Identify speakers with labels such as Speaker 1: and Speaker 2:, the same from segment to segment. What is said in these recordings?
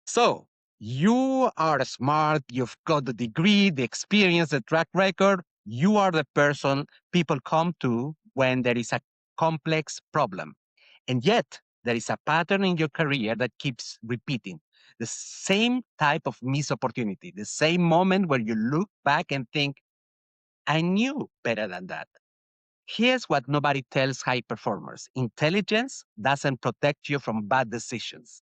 Speaker 1: So you are smart, you've got the degree, the experience, the track record. You are the person people come to when there is a complex problem. And yet, there is a pattern in your career that keeps repeating the same type of missed opportunity, the same moment where you look back and think, I knew better than that. Here's what nobody tells high performers: intelligence doesn't protect you from bad decisions,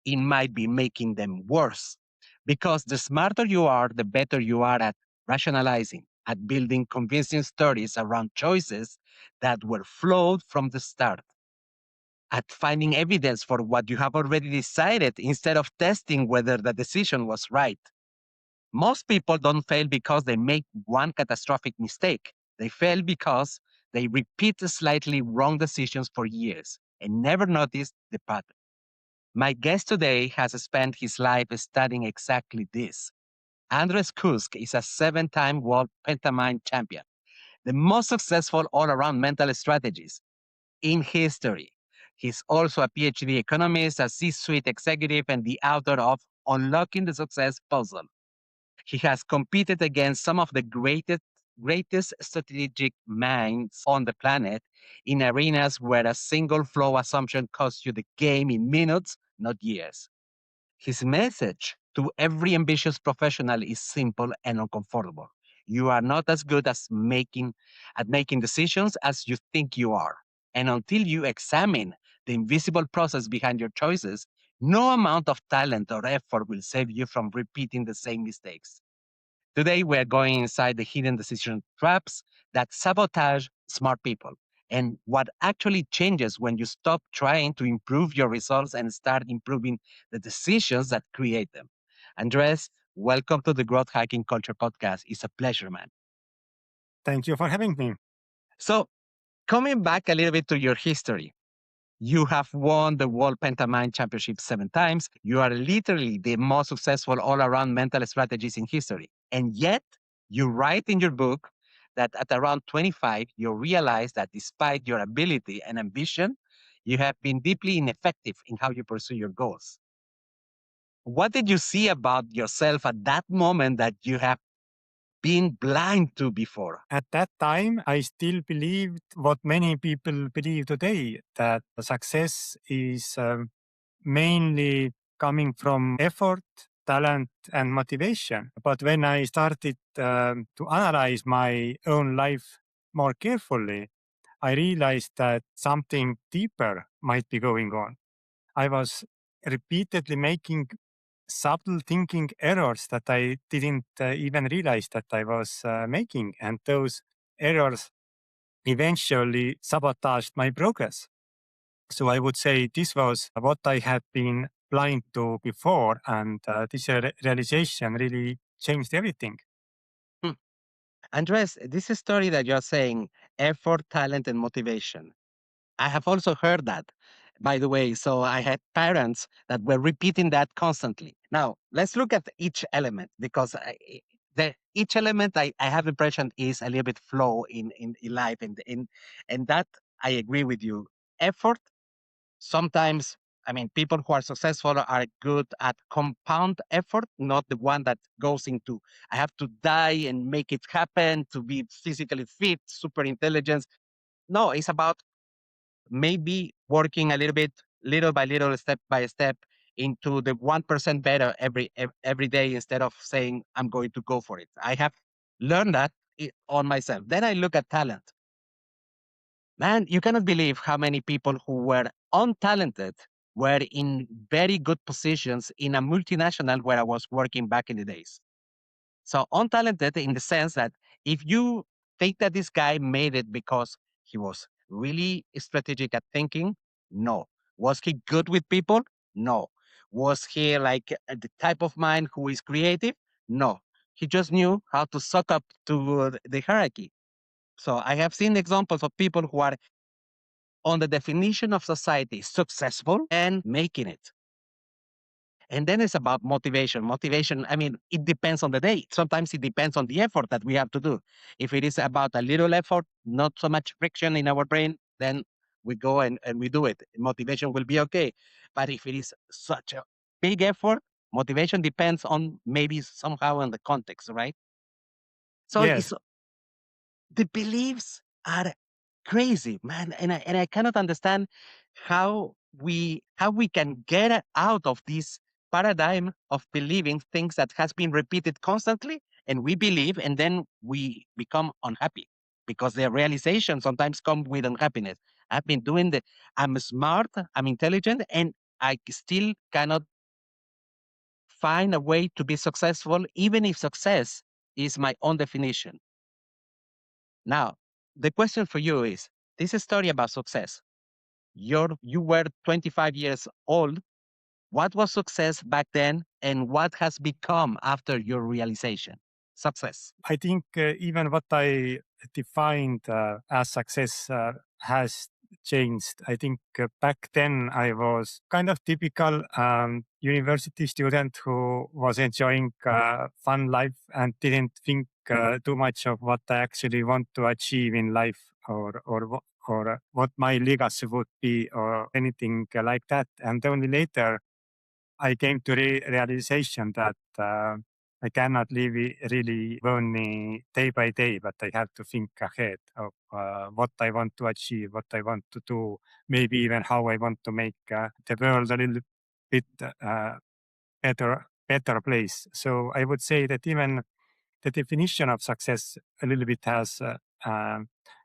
Speaker 1: it might be making them worse. Because the smarter you are, the better you are at rationalizing, at building convincing stories around choices that were flawed from the start, at finding evidence for what you have already decided instead of testing whether the decision was right. Most people don't fail because they make one catastrophic mistake. They fail because they repeat slightly wrong decisions for years and never notice the pattern. My guest today has spent his life studying exactly this. Andres Kuusk is a 7-time world pentamind champion, the most successful all-around mental strategist in history. He's also a PhD economist, a C-suite executive, and the author of Unlocking the Success Puzzle. He has competed against some of the greatest strategic minds on the planet in arenas where a single flaw assumption costs you the game in minutes, not years. His message to every ambitious professional is simple and uncomfortable. You are not as good at making decisions as you think you are. And until you examine the invisible process behind your choices, no amount of talent or effort will save you from repeating the same mistakes. Today, we're going inside the hidden decision traps that sabotage smart people and what actually changes when you stop trying to improve your results and start improving the decisions that create them. Andres, welcome to the Growth Hacking Culture Podcast. It's a pleasure, man.
Speaker 2: Thank you for having me.
Speaker 1: So, coming back a little bit to your history, you have won the World Pentamind Championship 7 times. You are literally the most successful all around mental strategist in history. And yet, you write in your book that at around 25, you realize that despite your ability and ambition, you have been deeply ineffective in how you pursue your goals. What did you see about yourself at that moment that you have been blind to before?
Speaker 2: At that time, I still believed what many people believe today, that success is mainly coming from effort, talent, and motivation. But when I started to analyze my own life more carefully, I realized that something deeper might be going on. I was repeatedly making subtle thinking errors that I didn't even realize that I was making. And those errors eventually sabotaged my progress. So I would say this was what I had been blind to before. And this realization really changed everything.
Speaker 1: Hmm. Andres, this story that you're saying, effort, talent, and motivation. I have also heard that, by the way. So I had parents that were repeating that constantly. Now, let's look at each element because each element I have impression is a little bit flow in life. And that I agree with you. Effort, sometimes, I mean, people who are successful are good at compound effort, not the one that goes into, I have to die and make it happen to be physically fit, super intelligence. No, it's about maybe working a little bit, little by little, step by step, into the 1% better every day instead of saying I'm going to go for it. I have learned that on myself. Then I look at talent. Man, you cannot believe how many people who were untalented were in very good positions in a multinational where I was working back in the days. So untalented in the sense that if you think that this guy made it because he was really strategic at thinking, no. Was he good with people? No. Was he like the type of mind who is creative? No. He just knew how to suck up to the hierarchy. So I have seen examples of people who are on the definition of society successful and making it. And then it's about motivation. Motivation, I mean, it depends on the day. Sometimes it depends on the effort that we have to do. If it is about a little effort, not so much friction in our brain, then we go and we do it. Motivation will be okay. But if it is such a big effort, Motivation depends on maybe somehow on the context, right? So
Speaker 2: Yes,
Speaker 1: it's the beliefs are crazy, man, and I cannot understand how we can get out of this paradigm of believing things that has been repeated constantly, and we believe, and then we become unhappy because the realization sometimes come with unhappiness. I've been doing the I'm smart, I'm intelligent, and I still cannot find a way to be successful, even if success is my own definition. Now, the question for you is this is a story about success. You were 25 years old. What was success back then, and what has become after your realization? Success.
Speaker 2: I think even what I defined as success has changed. I think back then I was kind of typical university student who was enjoying fun life and didn't think too much of what I actually want to achieve in life, or what my legacy would be or anything like that. And only later I came to realization that I cannot live really only day by day, but I have to think ahead of what I want to achieve, what I want to do, maybe even how I want to make the world a little bit better place. So I would say that even the definition of success a little bit has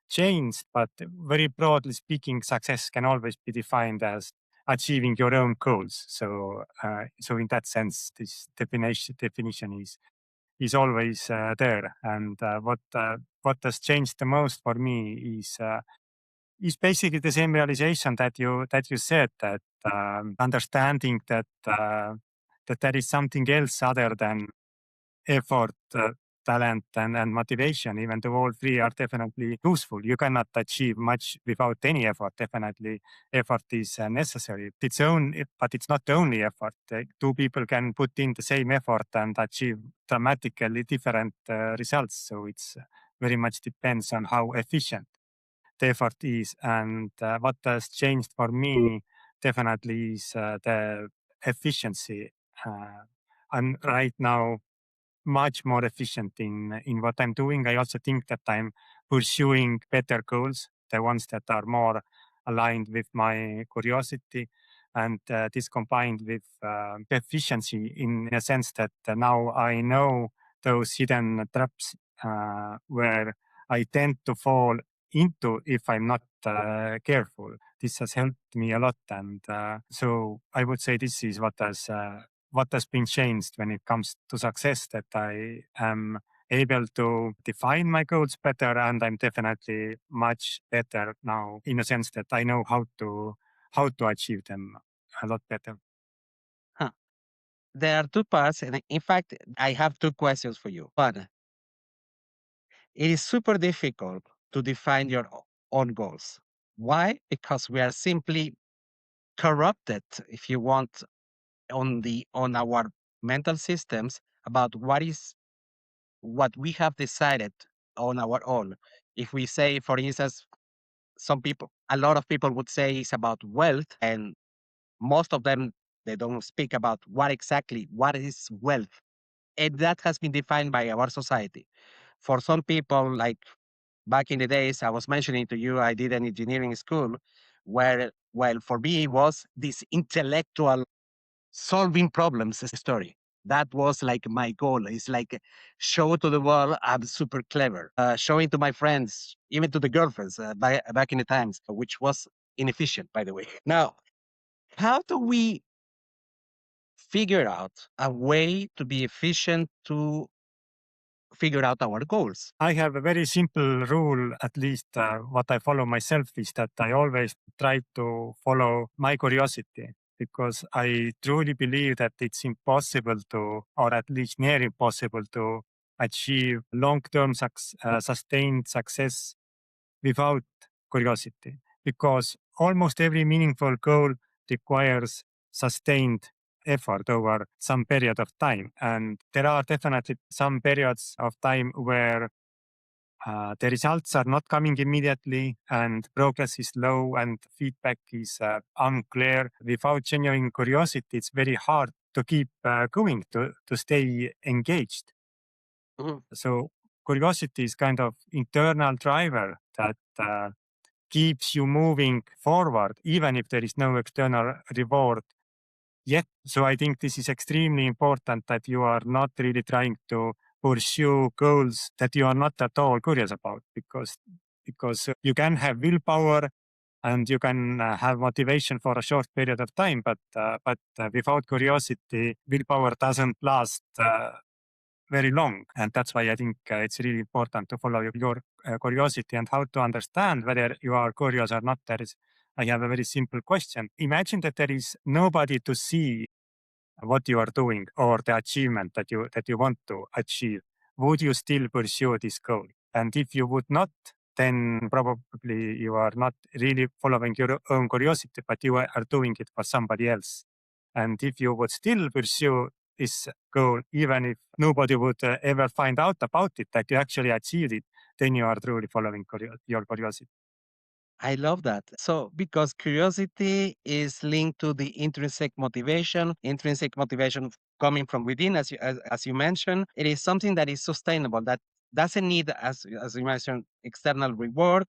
Speaker 2: changed, but very broadly speaking, success can always be defined as achieving your own goals. So in that sense, this definition is always there. And what has changed the most for me is basically the same realization that you said, that understanding that there is something else other than effort, talent, and motivation. Even though all three are definitely useful, you cannot achieve much without any effort. Definitely, effort is necessary. But it's not the only effort. Two people can put in the same effort and achieve dramatically different results. So it's very much depends on how efficient the effort is. And what has changed for me definitely is the efficiency. I'm right now much more efficient in what I'm doing. I also think that I'm pursuing better goals, the ones that are more aligned with my curiosity, and this combined with efficiency in a sense that now I know those hidden traps where I tend to fall into if I'm not careful. This has helped me a lot, and so I would say this is what has been changed when it comes to success, that I am able to define my goals better, and I'm definitely much better now in a sense that I know how to achieve them a lot better.
Speaker 1: Huh. There are two parts, and in fact, I have two questions for you. One, it is super difficult to define your own goals. Why? Because we are simply corrupted, if you want, on our mental systems about what we have decided on our own. If we say, for instance, a lot of people would say it's about wealth, and most of them, they don't speak about what is wealth. And that has been defined by our society. For some people, like back in the days, I was mentioning to you, I did an engineering school where, well, for me, it was this intellectual solving problems story. That was like my goal. It's like show to the world I'm super clever. Showing to my friends, even to the girlfriends back in the times, which was inefficient, by the way. Now, how do we figure out a way to be efficient to figure out our goals?
Speaker 2: I have a very simple rule, at least what I follow myself is that I always try to follow my curiosity, because I truly believe that it's impossible to, or at least near impossible to achieve long-term sustained success without curiosity, because almost every meaningful goal requires sustained effort over some period of time. And there are definitely some periods of time where the results are not coming immediately and progress is low and feedback is unclear. Without genuine curiosity, it's very hard to keep going, to stay engaged.
Speaker 1: Mhm.
Speaker 2: So curiosity is kind of internal driver that keeps you moving forward, even if there is no external reward yet. So I think this is extremely important, that you are not really trying to pursue goals that you are not at all curious about, because you can have willpower and you can have motivation for a short period of time, but without curiosity, willpower doesn't last very long. And that's why I think it's really important to follow your curiosity. And how to understand whether you are curious or not, I have a very simple question. Imagine that there is nobody to see what you are doing or the achievement that you want to achieve. Would you still pursue this goal? And if you would not, then probably you are not really following your own curiosity, but you are doing it for somebody else. And if you would still pursue this goal, even if nobody would ever find out about it, that you actually achieved it, then you are truly following your curiosity.
Speaker 1: I love that. So, because curiosity is linked to the intrinsic motivation coming from within, as you mentioned, it is something that is sustainable, that doesn't need, as you mentioned, external reward.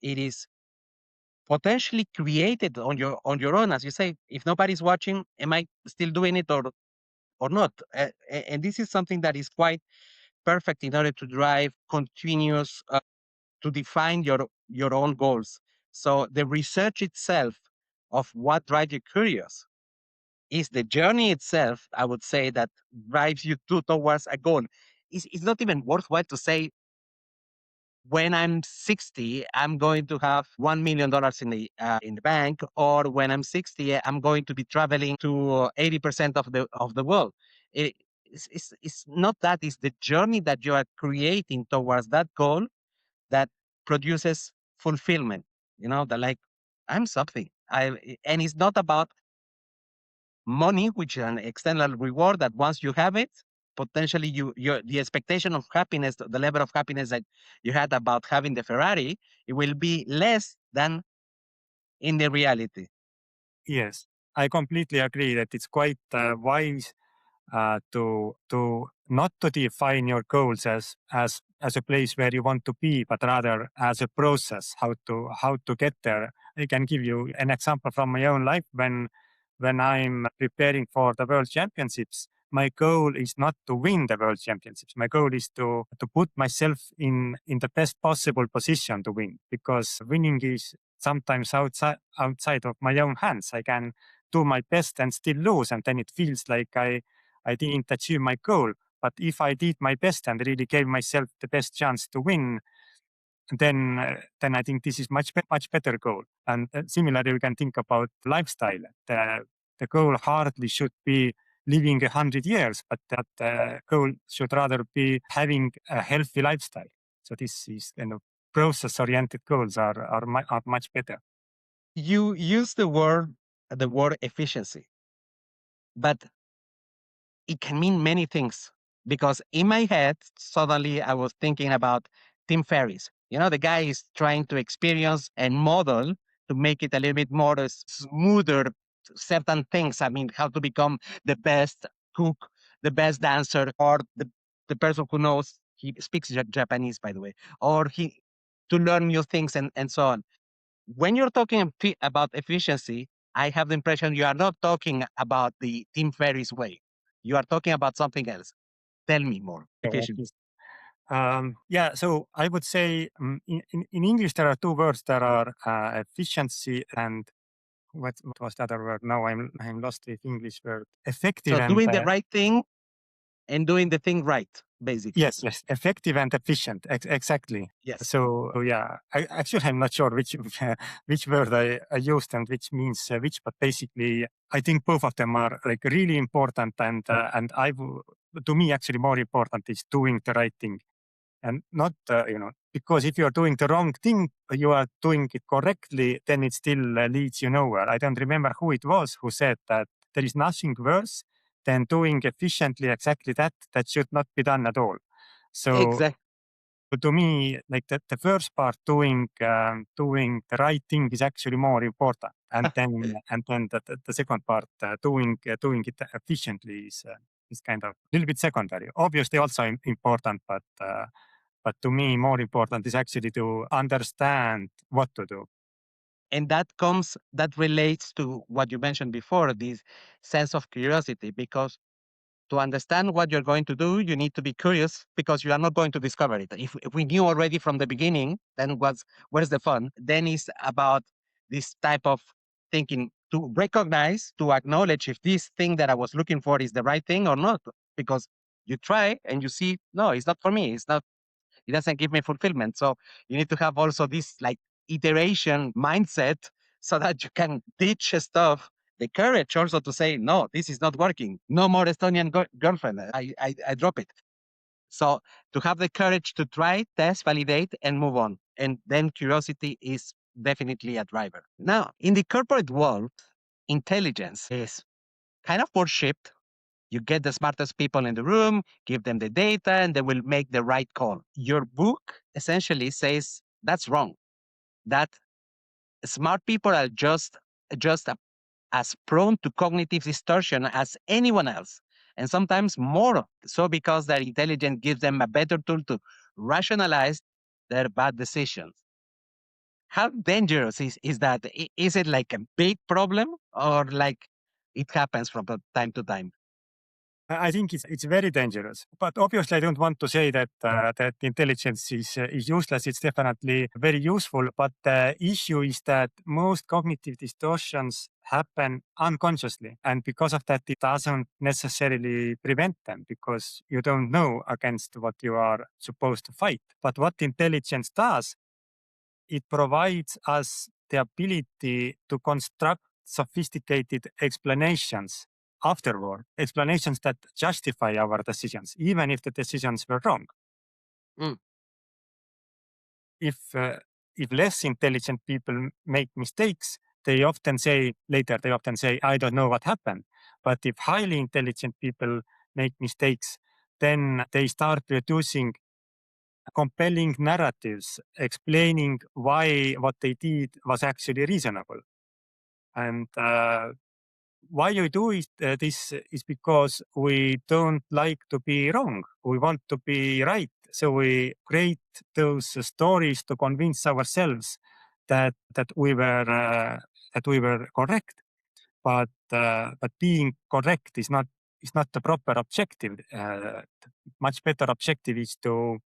Speaker 1: It is potentially created on your own, as you say. If nobody's watching, am I still doing it or not? And this is something that is quite perfect in order to drive continuous to define your own goals. So the research itself of what drives you curious is the journey itself, I would say, that drives you towards a goal. It's not even worthwhile to say, when I'm 60, I'm going to have $1 million in the bank, or when I'm 60, I'm going to be traveling to 80% of the world. It's not that. It's the journey that you are creating towards that goal that produces fulfillment. That, like, I'm something. And it's not about money, which is an external reward that once you have it, potentially the expectation of happiness, the level of happiness that you had about having the Ferrari, it will be less than in the reality.
Speaker 2: Yes, I completely agree that it's quite wise to not to define your goals as a place where you want to be, but rather as a process, how to get there. I can give you an example from my own life. When I'm preparing for the world championships, my goal is not to win the world championships. My goal is to put myself in the best possible position to win, because winning is sometimes outside of my own hands. I can do my best and still lose, and then it feels like I didn't achieve my goal. But if I did my best and really gave myself the best chance to win, then I think this is much better goal. And similarly, we can think about lifestyle. The goal hardly should be living 100 years, but that goal should rather be having a healthy lifestyle. So this is process-oriented goals are much better.
Speaker 1: You use the word efficiency, but it can mean many things, because in my head, suddenly I was thinking about Tim Ferriss. The guy is trying to experience and model to make it a little bit more smoother, certain things. I mean, how to become the best cook, the best dancer, or the person who knows, he speaks Japanese, by the way, or he to learn new things, and so on. When you're talking about efficiency, I have the impression you are not talking about the Tim Ferriss way. You are talking about something else. Tell me more.
Speaker 2: So at
Speaker 1: Efficiency.
Speaker 2: least, yeah, so I would say in English there are two words. There are efficiency and what was the other word? Now I'm lost with English word. Effective
Speaker 1: So
Speaker 2: and
Speaker 1: doing the right thing and doing the thing right, basically.
Speaker 2: yes, effective and efficient. Exactly.
Speaker 1: Yes.
Speaker 2: So yeah, actually I'm not sure which which word I used and which means which, but basically I think both of them are like really important, and to me actually more important is doing the right thing. And not because if you are doing the wrong thing, you are doing it correctly, then it still leads you nowhere. I don't remember who it was who said that there is nothing worse than doing efficiently exactly that should not be done at all. So
Speaker 1: Exactly.
Speaker 2: To me, like the first part, doing the right thing is actually more important, and then the second part, doing it efficiently is kind of a little bit secondary. Obviously, also important, but to me, more important is actually to understand what to do.
Speaker 1: And that relates to what you mentioned before, this sense of curiosity, because to understand what you're going to do, you need to be curious because you are not going to discover it. If we knew already from the beginning, then where's the fun? Then it's about this type of thinking to recognize, to acknowledge if this thing that I was looking for is the right thing or not. Because you try and you see, no, it's not for me. It doesn't give me fulfillment. So you need to have also this like iteration mindset so that you can ditch stuff. The courage also to say, no, this is not working. No more Estonian girlfriend. I drop it. So to have the courage to try, test, validate, and move on. And then curiosity is definitely a driver. Now, in the corporate world, intelligence is kind of worshipped. You get the smartest people in the room, give them the data, and they will make the right call. Your book essentially says that's wrong. That smart people are just as prone to cognitive distortion as anyone else, and sometimes more so because their intelligence gives them a better tool to rationalize their bad decisions. How dangerous is that? Is it like a big problem or like it happens from time to time?
Speaker 2: I think it's very dangerous. But obviously, I don't want to say that that intelligence is useless. It's definitely very useful. But the issue is that most cognitive distortions happen unconsciously, and because of that, it doesn't necessarily prevent them because you don't know against what you are supposed to fight. But what intelligence does, it provides us the ability to construct sophisticated explanations afterward, explanations that justify our decisions, even if the decisions were wrong.
Speaker 1: Mm.
Speaker 2: If if less intelligent people make mistakes, they often say, I don't know what happened. But if highly intelligent people make mistakes, then they start producing compelling narratives explaining why what they did was actually reasonable. And why you do this is because we don't like to be wrong. We want to be right. So we create those stories to convince ourselves that we were correct. But being correct is not the proper objective. Much better objective is to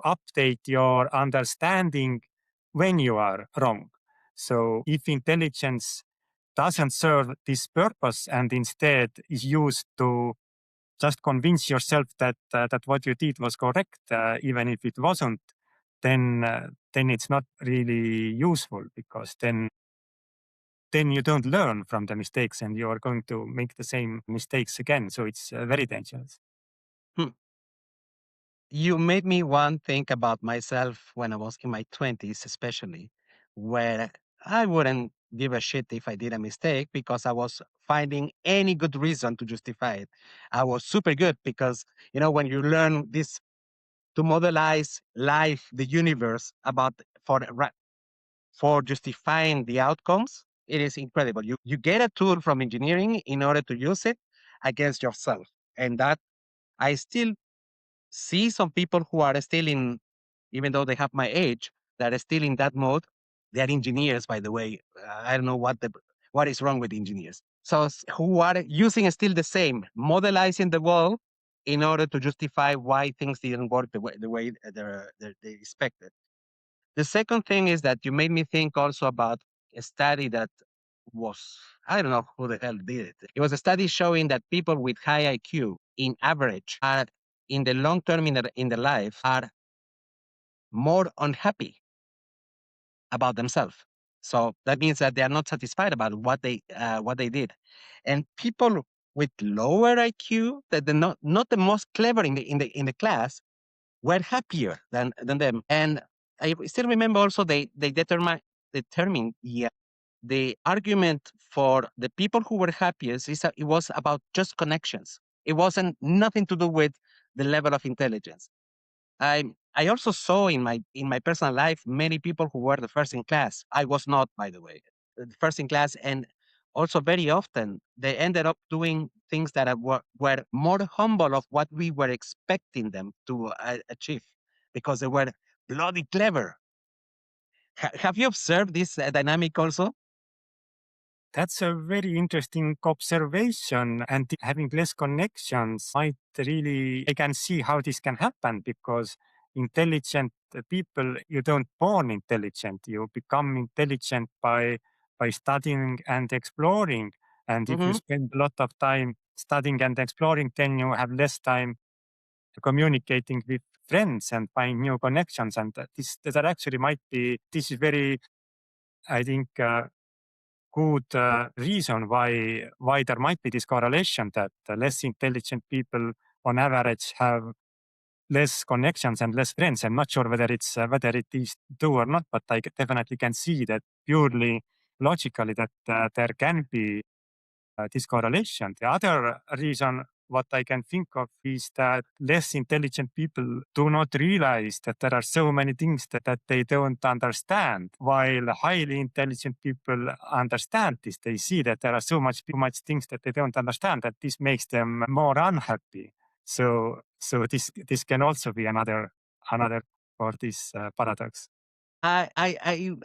Speaker 2: update your understanding when you are wrong. So if intelligence doesn't serve this purpose and instead is used to just convince yourself that what you did was correct, even if it wasn't, then it's not really useful because then you don't learn from the mistakes and you are going to make the same mistakes again. So it's very dangerous.
Speaker 1: Hmm. You made me one think about myself when I was in my 20s, especially, where I wouldn't give a shit if I did a mistake because I was finding any good reason to justify it. I was super good because, when you learn this to modelize life, the universe, about for justifying the outcomes, it is incredible. You get a tool from engineering in order to use it against yourself. And that I still see some people who are still in, even though they have my age, that are still in that mode. They are engineers, by the way. I don't know what is wrong with engineers. So who are using still the same, modelizing the world in order to justify why things didn't work the way they expected. The second thing is that you made me think also about a study that was, I don't know who the hell did it. It was a study showing that people with high IQ, in average, are in the long term in their life, are more unhappy about themselves. So that means that they are not satisfied about what they did, and people with lower IQ, that they're not the most clever in the class, were happier than them. And I still remember also they determined the argument for the people who were happiest is that it was about just connections. It wasn't nothing to do with the level of intelligence. I also saw in my personal life many people who were the first in class. I was not, by the way, the first in class, and also very often they ended up doing things that were more humble of what we were expecting them to achieve because they were bloody clever. Have you observed this dynamic also?
Speaker 2: That's a very interesting observation. And having less connections might really, I can see how this can happen because intelligent people, you don't born intelligent, you become intelligent by studying and exploring. And if you
Speaker 1: Hmm.
Speaker 2: spend a lot of time studying and exploring, then you have less time communicating with friends and find new connections. And that actually might be, this is very, I think, good reason why there might be this correlation that less intelligent people on average have less connections and less friends. I'm not sure whether it is true or not, but I definitely can see that purely logically that there can be this correlation. The other reason what I can think of is that less intelligent people do not realize that there are so many things that they don't understand, while highly intelligent people understand this. They see that there are too much things that they don't understand, that this makes them more unhappy. So this can also be another for this paradox.
Speaker 1: I I I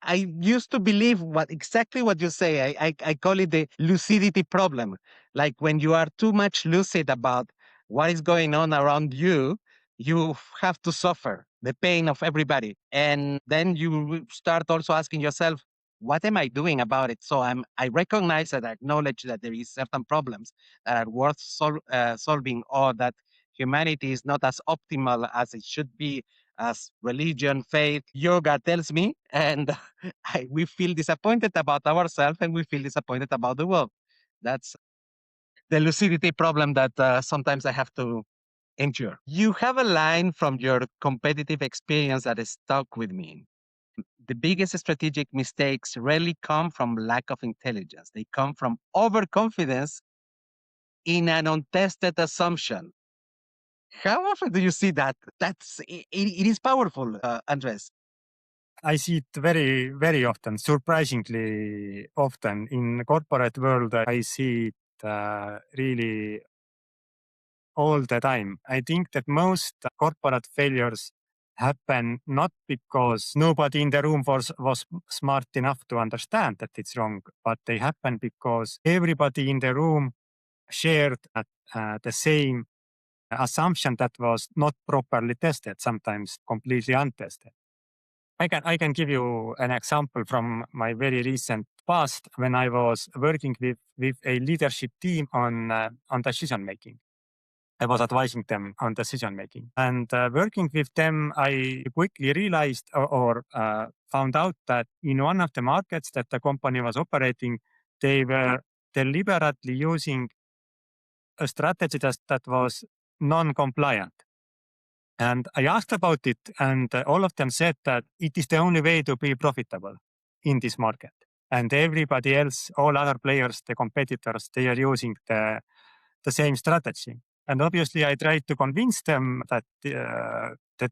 Speaker 1: I used to believe exactly what you say. I call it the lucidity problem. Like when you are too much lucid about what is going on around you, you have to suffer the pain of everybody, and then you start also asking yourself, "What am I doing about it?" So I recognize and acknowledge that there is certain problems that are worth solving, or that humanity is not as optimal as it should be, as religion, faith, yoga tells me, and we feel disappointed about ourselves and we feel disappointed about the world. That's the lucidity problem that sometimes I have to endure. You have a line from your competitive experience that is stuck with me. The biggest strategic mistakes rarely come from lack of intelligence. They come from overconfidence in an untested assumption. How often do you see that? It is powerful, Andres.
Speaker 2: I see it very, very often, surprisingly often in corporate world. I see it really all the time. I think that most corporate failures happen not because nobody in the room was smart enough to understand that it's wrong, but they happen because everybody in the room shared the same assumption that was not properly tested, sometimes completely untested. I can give you an example from my very recent past when I was working with a leadership team on decision making. I was advising them on decision making, and working with them, I quickly realized or found out that in one of the markets that the company was operating, they were deliberately using a strategy that was non-compliant. And I asked about it, and all of them said that it is the only way to be profitable in this market. And everybody else, all other players, the competitors, they are using the same strategy. And obviously, I tried to convince them that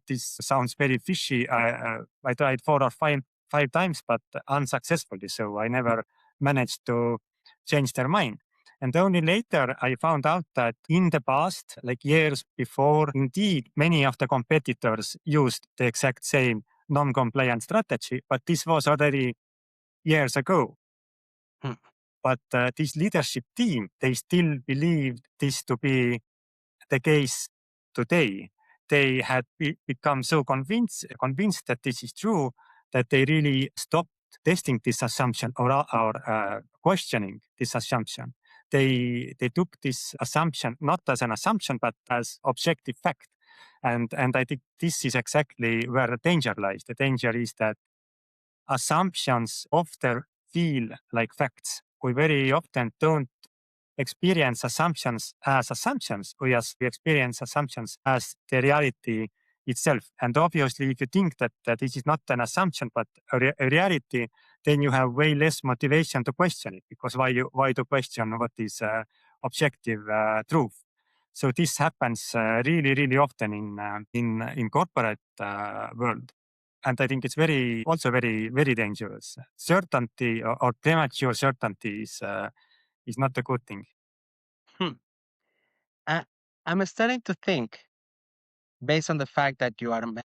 Speaker 2: this sounds very fishy. I tried four or five times, but unsuccessfully. So I never managed to change their mind. And only later I found out that in the past, like years before, indeed, many of the competitors used the exact same non-compliant strategy, but this was already years ago.
Speaker 1: Hmm.
Speaker 2: But this leadership team, they still believed this to be the case today. They had become so convinced that this is true that they really stopped testing this assumption or questioning this assumption. They took this assumption not as an assumption but as objective fact. And I think this is exactly where the danger lies. The danger is that assumptions often feel like facts. We very often don't experience assumptions as assumptions. We experience assumptions as the reality itself. And obviously, if you think that this is not an assumption but a reality, then you have way less motivation to question it, because why to question what is objective truth? So this happens really, really often in corporate world, and I think it's very dangerous. Certainty or premature certainty is not a good thing.
Speaker 1: Hmm. I, I'm starting to think, based on the fact that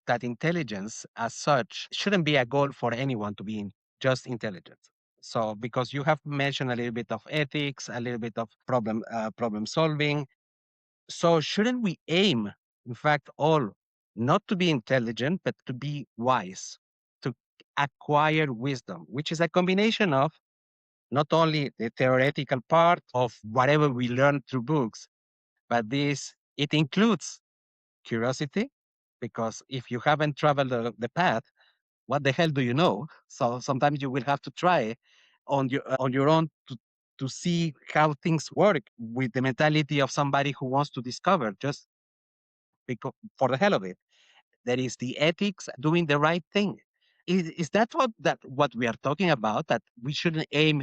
Speaker 1: that intelligence as such shouldn't be a goal for anyone to be just intelligent. So, because you have mentioned a little bit of ethics, a little bit of problem solving, so shouldn't we aim, in fact, all not to be intelligent, but to be wise, to acquire wisdom, which is a combination of not only the theoretical part of whatever we learn through books, but it includes curiosity, because if you haven't traveled the path, what the hell do you know? So sometimes you will have to try on your own to see how things work with the mentality of somebody who wants to discover just because for the hell of it. There is the ethics, doing the right thing. Is that what we are talking about? That we shouldn't aim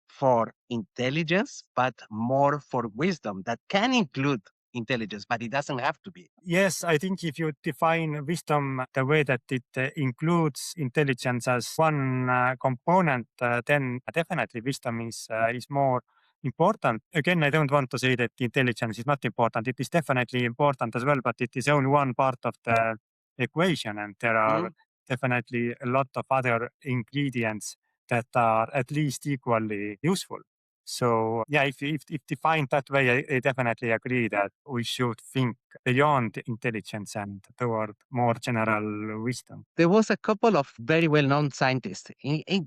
Speaker 1: for intelligence, but more for wisdom that can include intelligence, but it doesn't have to be.
Speaker 2: Yes, I think if you define wisdom the way that it includes intelligence as one component, then definitely wisdom is more important. Again, I don't want to say that intelligence is not important. It is definitely important as well, but it is only one part of the equation, and there are
Speaker 1: Mhm.
Speaker 2: definitely a lot of other ingredients that are at least equally useful. So yeah, if defined that way, I definitely agree that we should think beyond intelligence and toward more general wisdom.
Speaker 1: There was a couple of very well-known scientists.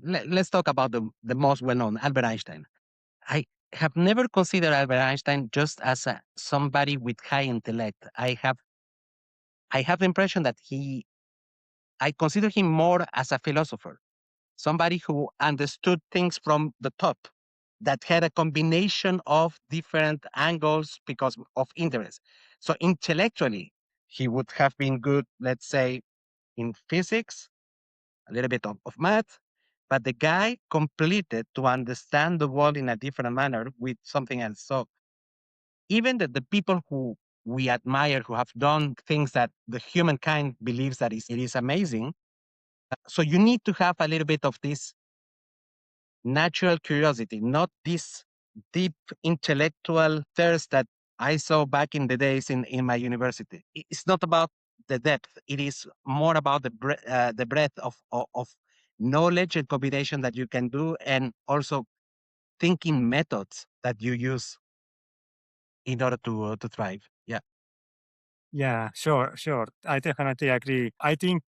Speaker 1: Let's talk about the most well-known, Albert Einstein. I have never considered Albert Einstein just as somebody with high intellect. I have the impression that I consider him more as a philosopher, somebody who understood things from the top, that had a combination of different angles because of interest. So intellectually, he would have been good, let's say, in physics, a little bit of math, but the guy completed to understand the world in a different manner with something else. So even the people who we admire, who have done things that the humankind believes that it is amazing. So you need to have a little bit of this natural curiosity, not this deep intellectual thirst that I saw back in the days in my university. It's not about the depth. It is more about the breadth of knowledge and combination that you can do, and also thinking methods that you use in order to thrive. Yeah.
Speaker 2: Yeah, sure. I definitely agree. I think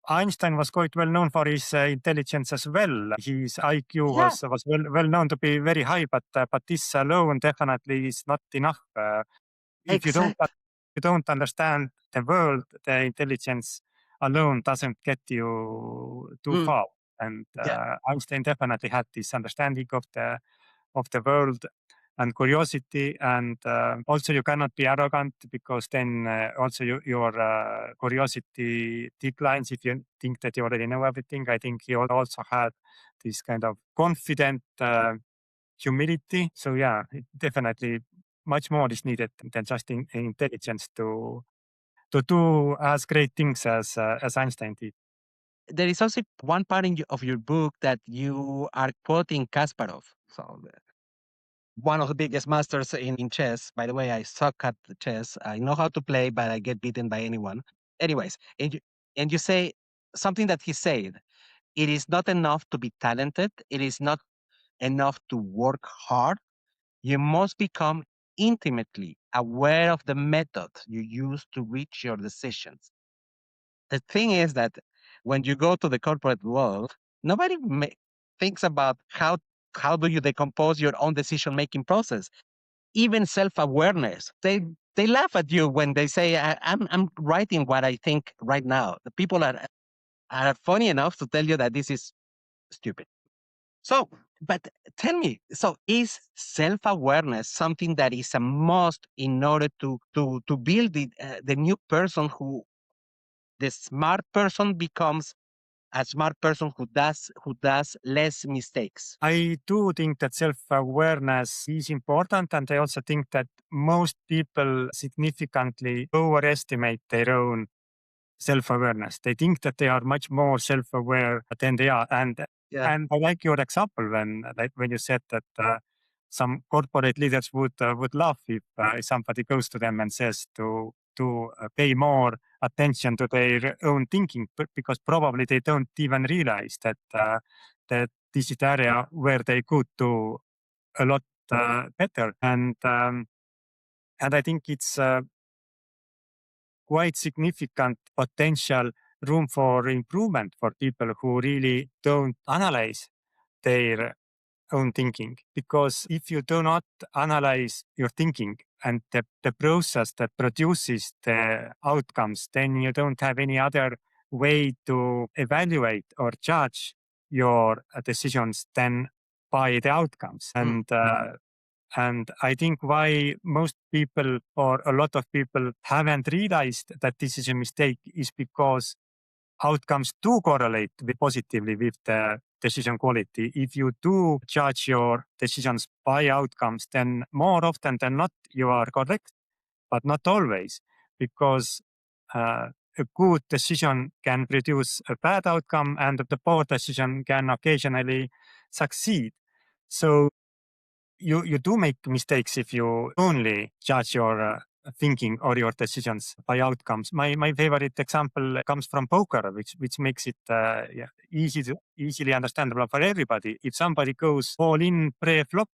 Speaker 2: Einstein was quite well known for his intelligence as well. His IQ
Speaker 1: Yeah.
Speaker 2: was well known to be very high, but this alone definitely is not enough. If
Speaker 1: Exact.
Speaker 2: you don't understand the world, the intelligence alone doesn't get you too
Speaker 1: Mm,
Speaker 2: far. And
Speaker 1: yeah.
Speaker 2: Einstein definitely had this understanding of the world and curiosity. And also, you cannot be arrogant, because then also your curiosity declines if you think that you already know everything. I think he also had this kind of confident humility. So yeah, definitely much more is needed than just intelligence to do as great things as Einstein did.
Speaker 1: There is also one part of your book that you are quoting Kasparov. So one of the biggest masters in chess. By the way, I suck at the chess. I know how to play, but I get beaten by anyone. Anyways, and you say something that he said. It is not enough to be talented. It is not enough to work hard. You must become intimately aware of the method you use to reach your decisions. The thing is that when you go to the corporate world, nobody thinks about how do you decompose your own decision making process, even self-awareness. They laugh at you when they say, I'm writing what I think right now. The people are funny enough to tell you that this is stupid. So, but tell me, so is self-awareness something that is a must in order to build the new person who the smart person becomes a smart person who does less mistakes?
Speaker 2: I do think that self-awareness is important, and I also think that most people significantly overestimate their own self-awareness. They think that they are much more self-aware than they are.
Speaker 1: Yeah.
Speaker 2: And I like your example when you said that some corporate leaders would laugh if somebody goes to them and says to pay more attention to their own thinking, because probably they don't even realize that this is the area where they could do a lot better. And I think it's quite significant potential room for improvement for people who really don't analyze their own thinking. Because if you do not analyze your thinking and the process that produces the outcomes, then you don't have any other way to evaluate or judge your decisions than by the outcomes. And I think why most people or a lot of people haven't realized that this is a mistake is because outcomes do correlate positively with the decision quality. If you do judge your decisions by outcomes, then more often than not, you are correct, but not always, because a good decision can produce a bad outcome and the poor decision can occasionally succeed. So you do make mistakes if you only judge your thinking or your decisions by outcomes. My favorite example comes from poker, which makes it easily understandable for everybody. If somebody goes all in pre-flop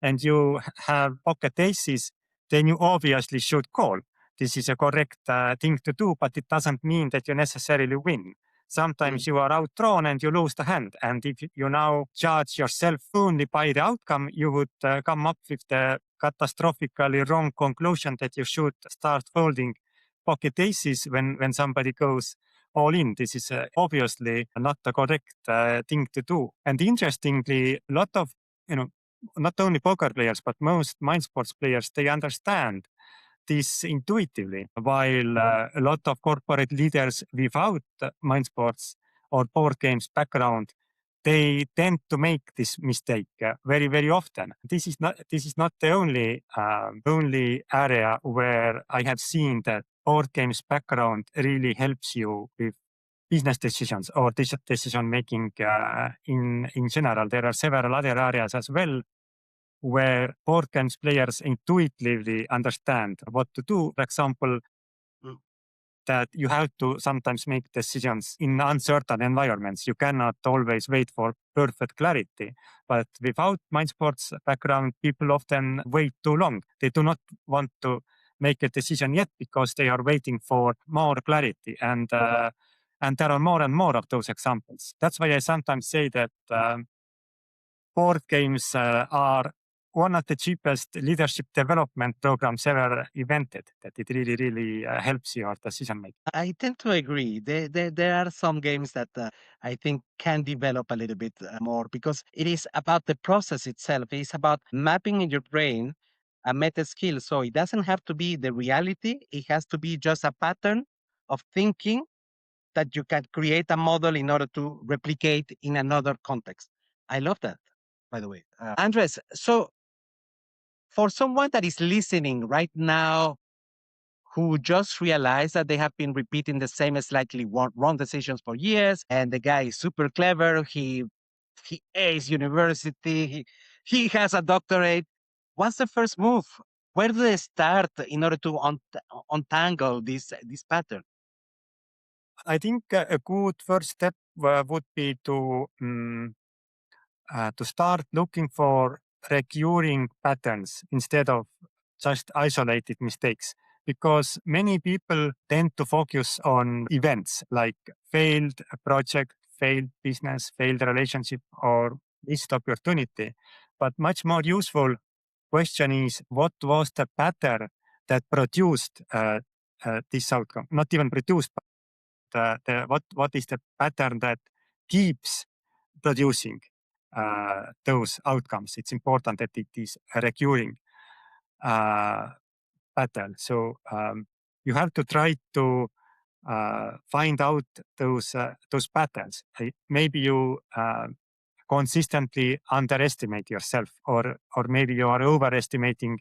Speaker 2: and you have pocket aces, then you obviously should call. This is a correct thing to do, but it doesn't mean that you necessarily win. Sometimes you are outdrawn and you lose the hand. And if you now judge yourself only by the outcome, you would come up with the catastrophically wrong conclusion that you should start folding pocket aces when somebody goes all in. This is obviously not the correct thing to do. And interestingly, a lot of, not only poker players, but most mind sports players, they understand this intuitively, while a lot of corporate leaders without mind sports or board games background, they tend to make this mistake very, very often. This is not the only area where I have seen that board games background really helps you with business decisions or decision making in general. There are several other areas as well where board games players intuitively understand what to do. For example, that you have to sometimes make decisions in uncertain environments. You cannot always wait for perfect clarity. But without mind sports background, people often wait too long. They do not want to make a decision yet because they are waiting for more clarity. And there are more and more of those examples. That's why I sometimes say that board games are one of the cheapest leadership development programs ever invented, that it really, really helps your decision making.
Speaker 1: I tend to agree. There are some games that I think can develop a little bit more because it is about the process itself. It's about mapping in your brain a meta skill. So it doesn't have to be the reality, it has to be just a pattern of thinking that you can create a model in order to replicate in another context. I love that, by the way. Andres, so for someone that is listening right now who just realized that they have been repeating the same slightly wrong decisions for years, and the guy is super clever, he aced university, he has a doctorate. What's the first move? Where do they start in order to untangle this pattern?
Speaker 2: I think a good first step would be to start looking for recurring patterns instead of just isolated mistakes. Because many people tend to focus on events like failed project, failed business, failed relationship, or missed opportunity. But much more useful question is, what was the pattern that produced this outcome? Not even produced, but what is the pattern that keeps producing those outcomes? It's important that it is a recurring pattern. So you have to try to find out those patterns. Maybe you consistently underestimate yourself, or maybe you are overestimating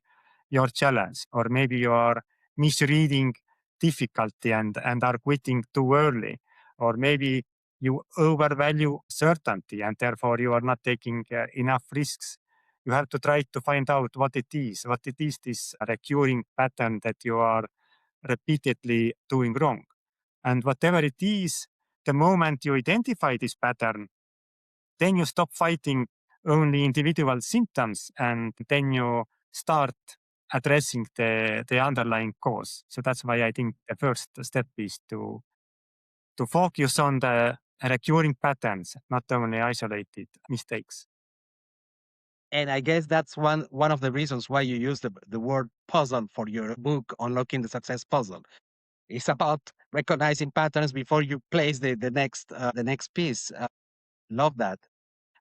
Speaker 2: your challenge, or maybe you are misreading difficulty and are quitting too early, or maybe you overvalue certainty and therefore you are not taking enough risks. You have to try to find out what it is this recurring pattern that you are repeatedly doing wrong. And whatever it is, the moment you identify this pattern, then you stop fighting only individual symptoms and then you start addressing the underlying cause. So that's why I think the first step is to focus on the recurring patterns, not only isolated mistakes.
Speaker 1: And I guess that's one of the reasons why you use the word puzzle for your book, Unlocking the Success Puzzle. It's about recognizing patterns before you place the next piece. Love that.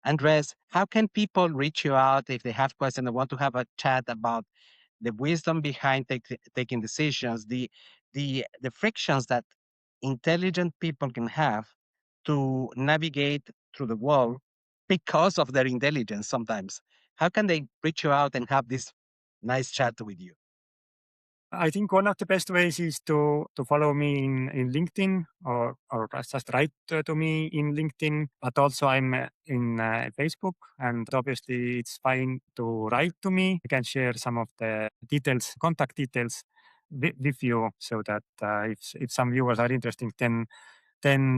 Speaker 1: Andres, how can people reach you out if they have questions and want to have a chat about the wisdom behind taking decisions, the frictions that intelligent people can have to navigate through the world because of their intelligence sometimes? How can they reach you out and have this nice chat with you?
Speaker 2: I think one of the best ways is to follow me in LinkedIn or just write to me in LinkedIn. But also I'm in Facebook, and obviously it's fine to write to me. I can share some of the details, contact details with you, so that if some viewers are interested, then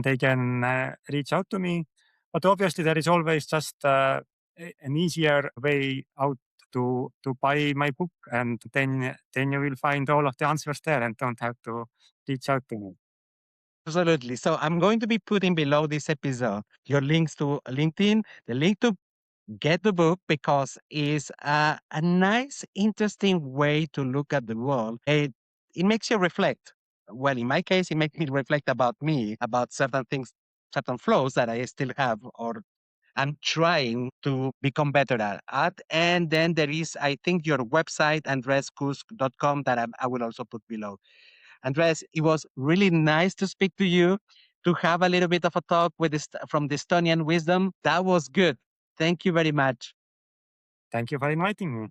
Speaker 2: they can reach out to me. But obviously there is always just an easier way out to buy my book, and then you will find all of the answers there and don't have to reach out to me.
Speaker 1: Absolutely. So I'm going to be putting below this episode your links to LinkedIn, the link to get the book because it's a nice, interesting way to look at the world. It makes you reflect. Well, in my case, it makes me reflect about me, about certain things, certain flaws that I still have or I'm trying to become better at. And then there is, I think, your website, andreskuusk.com, that I will also put below. Andres, it was really nice to speak to you, to have a little bit of a talk with from the Estonian wisdom. That was good. Thank you very much.
Speaker 2: Thank you for inviting me.